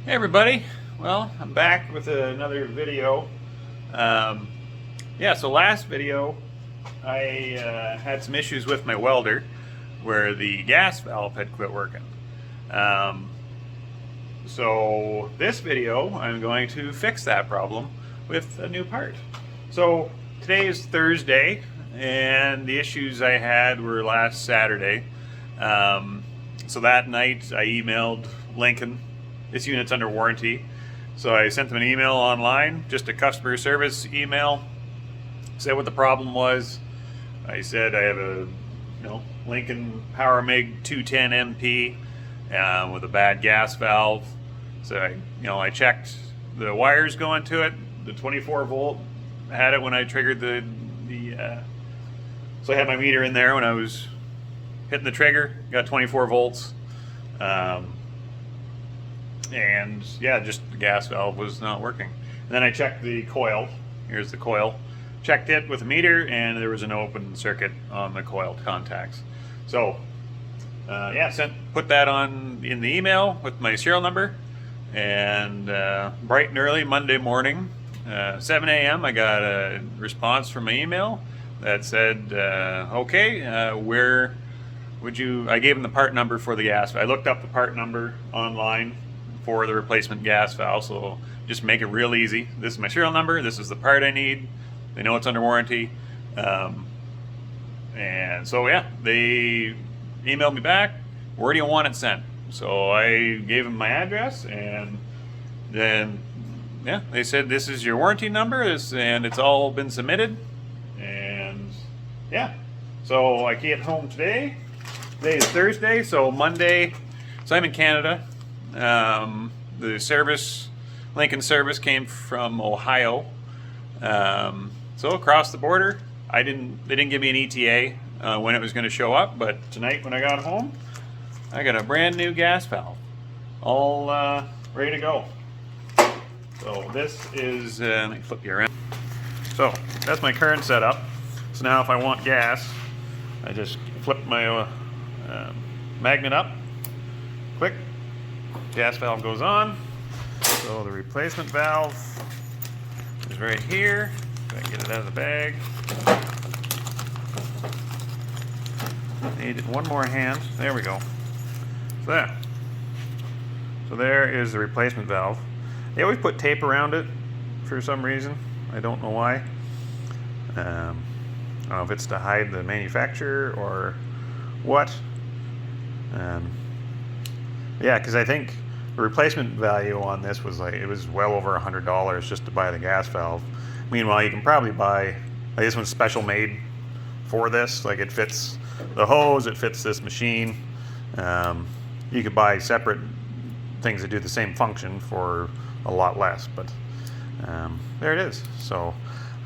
Hey everybody, well I'm back with another video. So last video I had some issues with my welder where the gas valve had quit working. Um, so this video I'm going to fix that problem with a new part. So today is Thursday and the issues I had were last Saturday. So that night I emailed Lincoln. This unit's under warranty. So I sent them an email online, just a customer service email. Said what the problem was. I said I have a Lincoln Powermig 210 MP with a bad gas valve. So I checked the wires going to it. The 24 volt had it when I triggered so I had my meter in there when I was hitting the trigger. Got 24 volts. And yeah, just the gas valve was not working. And then I checked the coil. Here's the coil. Checked it with a meter, and there was an open circuit on the coil contacts. So put that on in the email with my serial number. And bright and early Monday morning, 7 a.m., I got a response from my email that said, okay, where would you? I gave them the part number for the gas valve. I looked up the part number online for the replacement gas valve, so just make it real easy. This is my serial number, this is the part I need, they know it's under warranty. And so yeah, they emailed me back, where do you want it sent? So I gave them my address, and then yeah, they said this is your warranty number, and it's all been submitted. And yeah, so I get home today. Today is Thursday, so Monday, so I'm in Canada. The service, Lincoln service, came from Ohio. So across the border, they didn't give me an ETA when it was going to show up, but tonight when I got home, I got a brand new gas valve, all ready to go. So this is, let me flip you around. So that's my current setup. So now if I want gas, I just flip my magnet up, click, gas valve goes on. So the replacement valve is right here. Gotta get it out of the bag. Need one more hand. There we go. So there is the replacement valve. They always put tape around it for some reason. I don't know why. I don't know if it's to hide the manufacturer or what. Yeah, because I think the replacement value on this was it was well over $100 just to buy the gas valve. Meanwhile, you can probably buy, this one's special made for this. Like, it fits the hose, it fits this machine. You could buy separate things that do the same function for a lot less, but there it is. So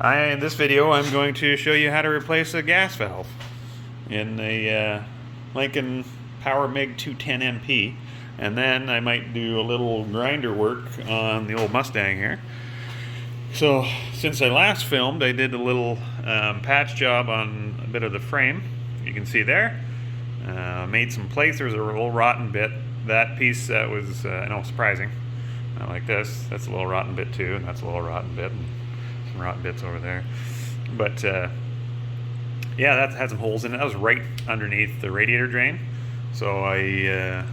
in this video, I'm going to show you how to replace a gas valve in a Lincoln Powermig 210 MP. And then I might do a little grinder work on the old Mustang here. So since I last filmed, I did a little patch job on a bit of the frame. You can see there. Made some plates. There was a little rotten bit. That piece that was, I know, surprising. Not like this. That's a little rotten bit too, and that's a little rotten bit, and some rotten bits over there. But yeah, that had some holes in it. That was right underneath the radiator drain. So I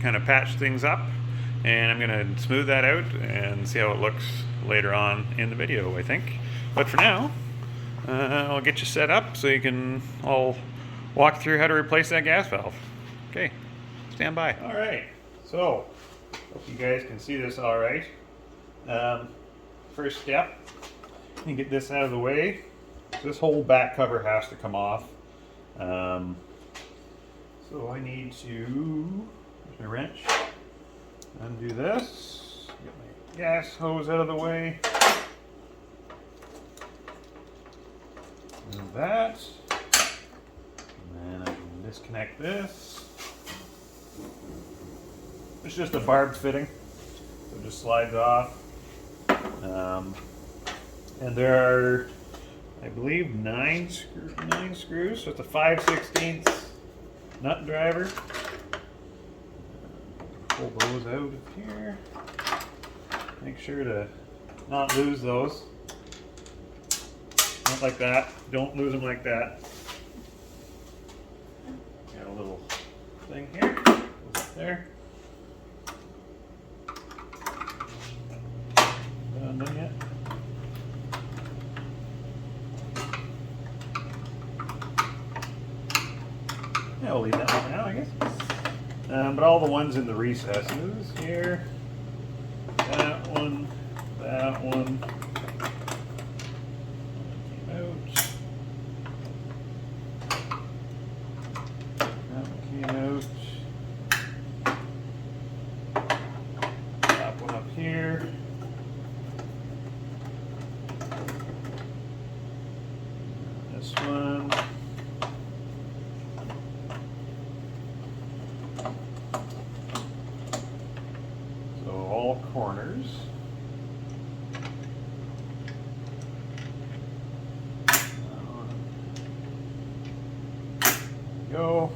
kind of patched things up, and I'm going to smooth that out and see how it looks later on in the video, I think. But for now, I'll get you set up so you can all walk through how to replace that gas valve. Okay, stand by. All right, so hope you guys can see this all right. First step, you get this out of the way. This whole back cover has to come off. So I need to, there's my wrench, undo this, get my gas hose out of the way, do that, and then I can disconnect this. It's just a barbed fitting, so it just slides off. And there are, I believe, 9 screws, so it's a 5/16 nut driver. pull those out of here. Make sure to not lose those. Not like that. Don't lose them like that. Got a little thing here. Goes up there. Done yet? Yeah, we'll leave that one for now, I guess. But all the ones in the recesses here, that one, that one, came out, that one came out, top one up here, this one. Corners. Go.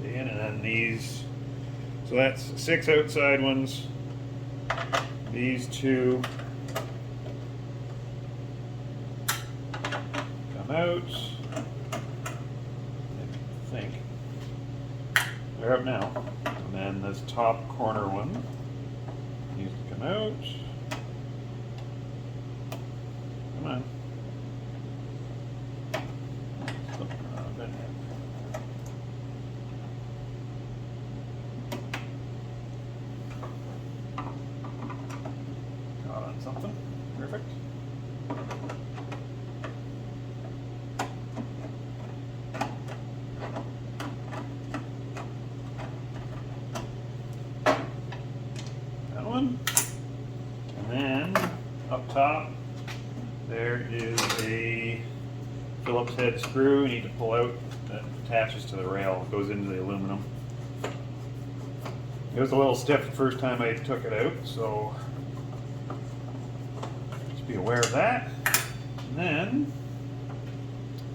And then these. So that's 6 outside ones. These 2 come out. They're up now. And then this top corner one needs to come out. Come on. Caught on something. Perfect. And then up top there is a Phillips head screw you need to pull out that attaches to the rail. It goes into the aluminum. It was a little stiff the first time I took it out, so just be aware of that. And then,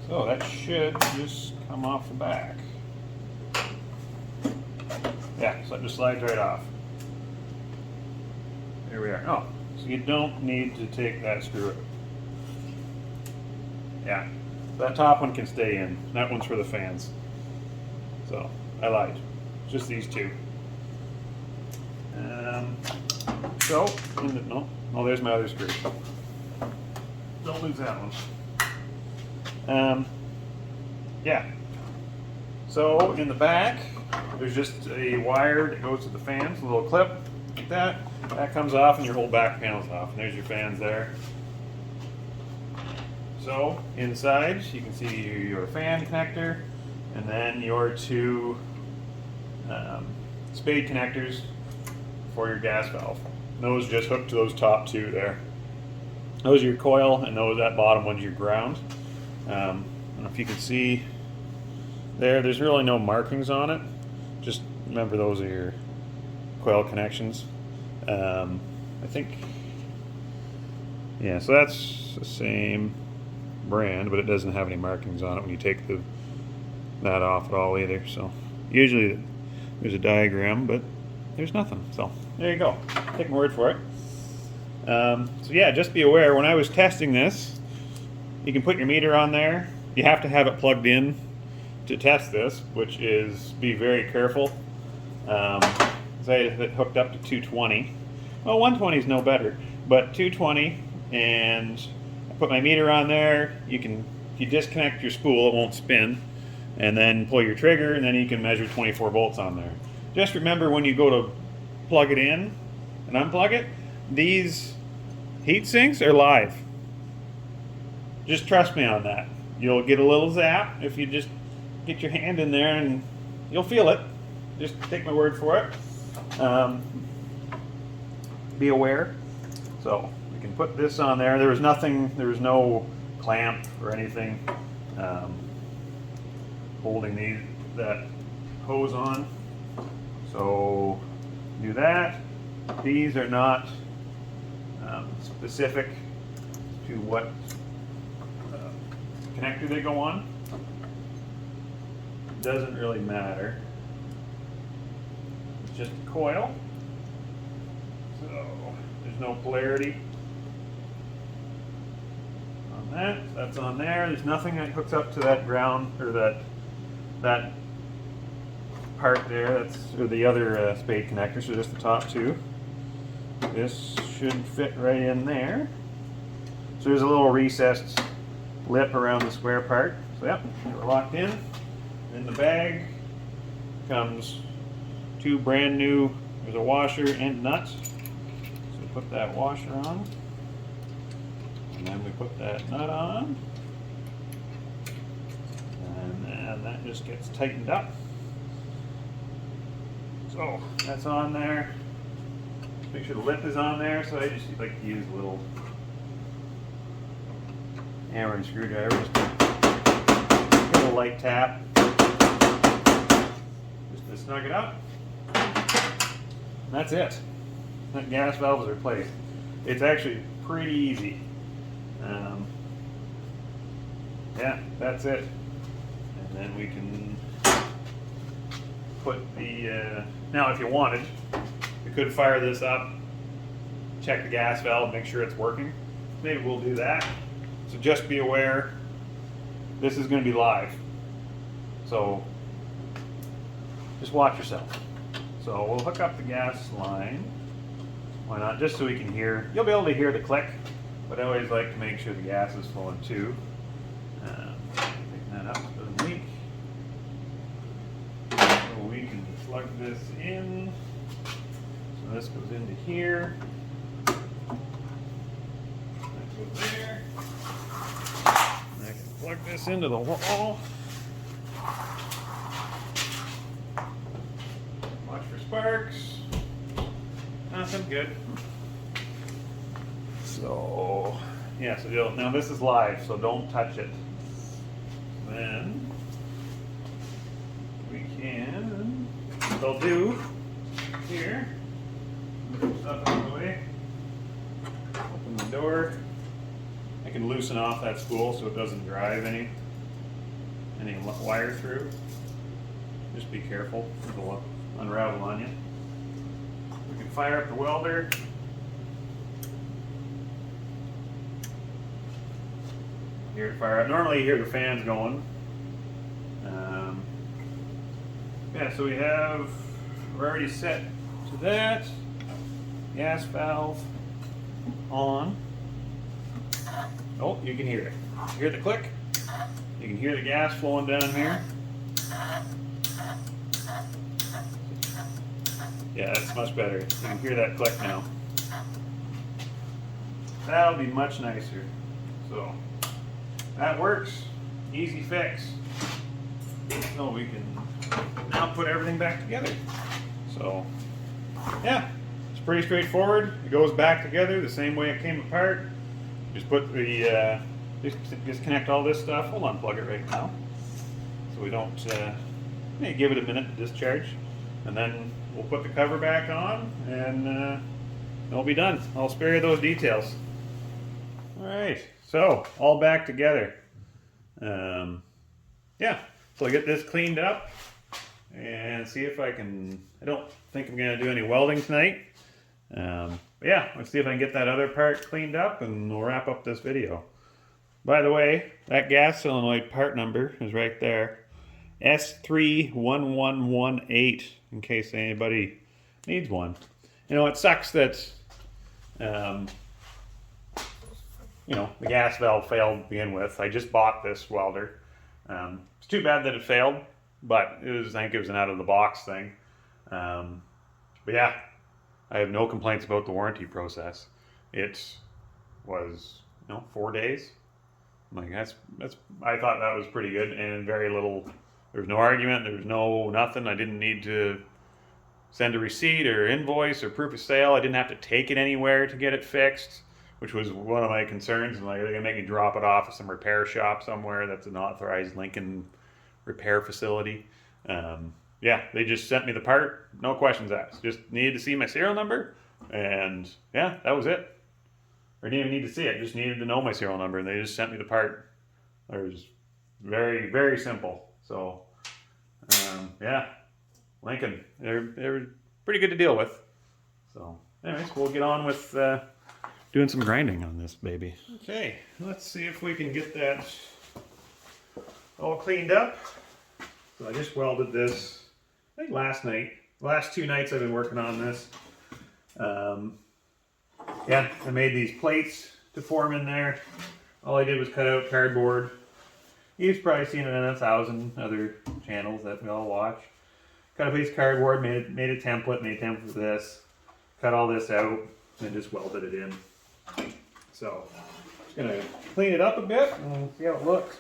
so that should just come off the back. Yeah, so it just slides right off. There we are. Oh, so you don't need to take that screw out. Yeah, that top one can stay in. That one's for the fans. So, I lied. Just these 2. So, no, there's my other screw. Don't lose that one. Yeah. So, in the back, there's just a wire that goes to the fans, a little clip like that. That comes off and your whole back panel's off. And there's your fans there. So inside you can see your fan connector and then your 2 spade connectors for your gas valve. And those just hook to those top 2 there. Those are your coil and that bottom one's your ground. I don't know if you can see there, there's really no markings on it. Just remember those are your coil connections. I think, yeah, so that's the same brand, but it doesn't have any markings on it when you take that off at all either. So usually there's a diagram, but there's nothing. So there you go. Take my word for it. So yeah, just be aware, when I was testing this, you can put your meter on there. You have to have it plugged in to test this, which is be very careful. I had it hooked up to 220. Well, 120 is no better, but 220, and I put my meter on there. If you disconnect your spool, it won't spin, and then pull your trigger, and then you can measure 24 volts on there. Just remember when you go to plug it in and unplug it, these heat sinks are live. Just trust me on that. You'll get a little zap if you just get your hand in there, and you'll feel it. Just take my word for it. Be aware. So we can put this on there. There was no clamp or anything holding that hose on. So do that. These are not specific to what connector they go on. Doesn't really matter. It's just a coil. So there's no polarity on that. That's on there. There's nothing that hooks up to that ground or that part there. That's or the other spade connector. So just the top two. This should fit right in there. So there's a little recessed lip around the square part. So yep, we're locked in. In the bag comes two brand new, there's a washer and nuts. So put that washer on. And then we put that nut on. And then that just gets tightened up. So that's on there. Make sure the lip is on there. So I just like to use a little hammer and screwdriver. Just a little light tap. Just to snug it up. And that's it. That gas valve is replaced. It's actually pretty easy. Yeah, that's it. And then we can put the, now if you wanted, you could fire this up, check the gas valve, make sure it's working. Maybe we'll do that. So just be aware, this is going to be live. So just watch yourself. So we'll hook up the gas line. Why not? Just so we can hear. You'll be able to hear the click, but I always like to make sure the gas is flowing too. Picking that up so it doesn't leak. So we can plug this in. So this goes into here. That goes there. And I can plug this into the wall. Watch for sparks. Nothing good. So, yeah, so now this is live, so don't touch it. Then we can, what I'll do here, move stuff out of the way, open the door. I can loosen off that spool so it doesn't drive any wire through. Just be careful, it'll unravel on you. We can fire up the welder. Hear it fire up. Normally you hear the fans going. Yeah, so we're already set to that. Gas valve on. Oh, you can hear it. You hear the click? You can hear the gas flowing down here. Yeah, that's much better. You can hear that click now. That'll be much nicer. So that works. Easy fix. So we can now put everything back together. So yeah, it's pretty straightforward. It goes back together the same way it came apart. Just put the disconnect all this stuff. We'll unplug it right now, so we don't. Maybe give it a minute to discharge, and then we'll put the cover back on, and it'll be done. I'll spare you those details. All right, so all back together. Yeah, so I'll get this cleaned up and see if I can. I don't think I'm going to do any welding tonight. But yeah, let's see if I can get that other part cleaned up, and we'll wrap up this video. By the way, that gas solenoid part number is right there. S31118, in case anybody needs one. You know, it sucks that, you know, the gas valve failed to begin with. I just bought this welder. It's too bad that it failed, but I think it was an out-of-the-box thing. But yeah, I have no complaints about the warranty process. It was, 4 days. Like I thought that was pretty good, and very little. There was no argument. There was no nothing. I didn't need to send a receipt or invoice or proof of sale. I didn't have to take it anywhere to get it fixed, which was one of my concerns. And like, they're gonna make me drop it off at some repair shop somewhere that's an authorized Lincoln repair facility. Yeah, they just sent me the part, no questions asked. Just needed to see my serial number, and yeah, that was it. I didn't even need to see it, just needed to know my serial number, and they just sent me the part They're just very, very simple. So, yeah, Lincoln, they're pretty good to deal with. So, anyways, we'll get on with doing some grinding on this baby. Okay, let's see if we can get that all cleaned up. So I just welded this, I think last night. Last 2 nights I've been working on this. Yeah, I made these plates to form in there. All I did was cut out cardboard. You've probably seen it in 1,000 other channels that we all watch. Cut a piece of cardboard, made a template, made a template for this. Cut all this out, and just welded it in. So, just gonna clean it up a bit and see how it looks.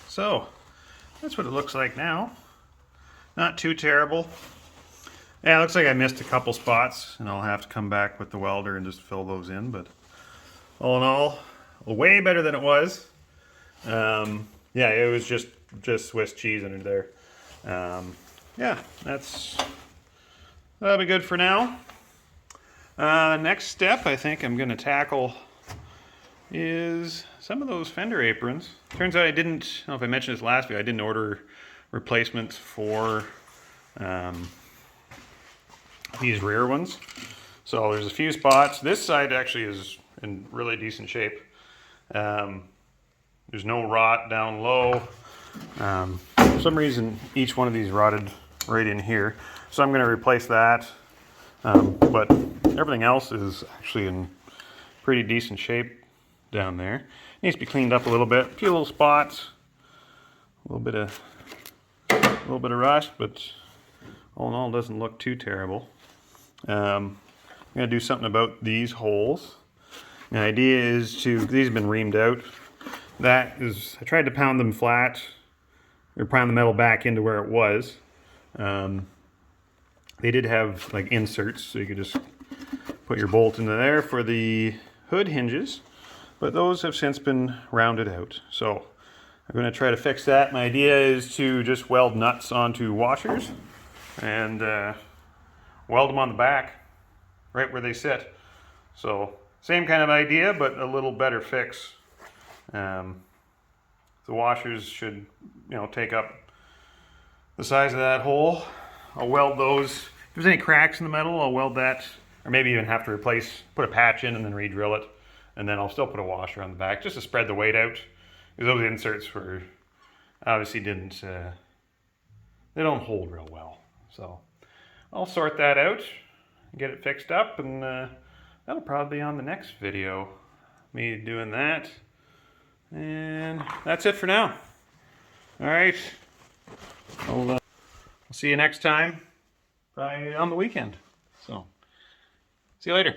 So, that's what it looks like now. Not too terrible. Yeah, it looks like I missed a couple spots, and I'll have to come back with the welder and just fill those in, but all in all, way better than it was. Yeah, it was just Swiss cheese under there. Yeah, that'll be good for now. Next step I think I'm going to tackle is some of those fender aprons. Turns out I don't know if I mentioned this last week, I didn't order replacements for these rear ones. So there's a few spots. This side actually is in really decent shape. There's no rot down low. For some reason each one of these rotted right in here. So I'm going to replace that. But everything else is actually in pretty decent shape down there. Needs to be cleaned up a little bit. A few little spots, a little bit of rust, but all in all, it doesn't look too terrible. I'm gonna do something about these holes. The idea is these have been reamed out. I tried to pound them flat, or pound the metal back into where it was. They did have like inserts, so you could just put your bolt into there for the hood hinges. But those have since been rounded out. So I'm going to try to fix that. My idea is to just weld nuts onto washers and weld them on the back right where they sit. So same kind of idea, but a little better fix. The washers should, take up the size of that hole. I'll weld those. If there's any cracks in the metal, I'll weld that, or maybe even have to put a patch in and then re-drill it. And then I'll still put a washer on the back just to spread the weight out. Because those inserts obviously they don't hold real well. So I'll sort that out, get it fixed up, and that'll probably be on the next video. Me doing that. And that's it for now. All right. I'll see you next time, probably on the weekend. So see you later.